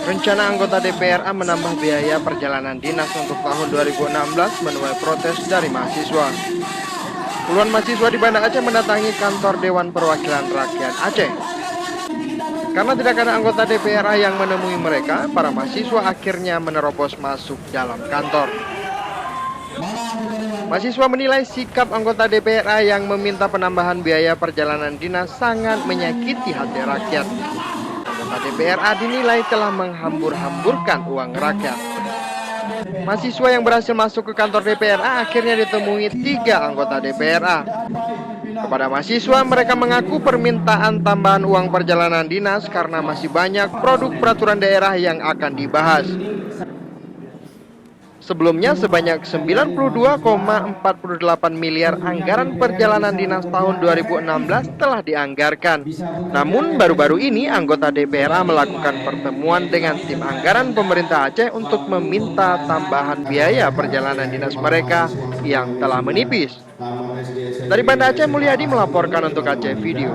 Rencana anggota DPRA menambah biaya perjalanan dinas untuk tahun 2016 menuai protes dari mahasiswa. Puluhan mahasiswa di Banda Aceh mendatangi kantor Dewan Perwakilan Rakyat Aceh. Karena tidak ada anggota DPRA yang menemui mereka, para mahasiswa akhirnya menerobos masuk dalam kantor. Mahasiswa menilai sikap anggota DPRA yang meminta penambahan biaya perjalanan dinas sangat menyakiti hati rakyat. Anggota DPRA dinilai telah menghambur-hamburkan uang rakyat. Mahasiswa yang berhasil masuk ke kantor DPRA akhirnya ditemui 3 anggota DPRA. Kepada mahasiswa, mereka mengaku permintaan tambahan uang perjalanan dinas karena masih banyak produk peraturan daerah yang akan dibahas. Sebelumnya sebanyak 92,48 miliar anggaran perjalanan dinas tahun 2016 telah dianggarkan. Namun baru-baru ini anggota DPRA melakukan pertemuan dengan tim anggaran pemerintah Aceh untuk meminta tambahan biaya perjalanan dinas mereka yang telah menipis. Dari Banda Aceh, Mulyadi melaporkan untuk Aceh Video.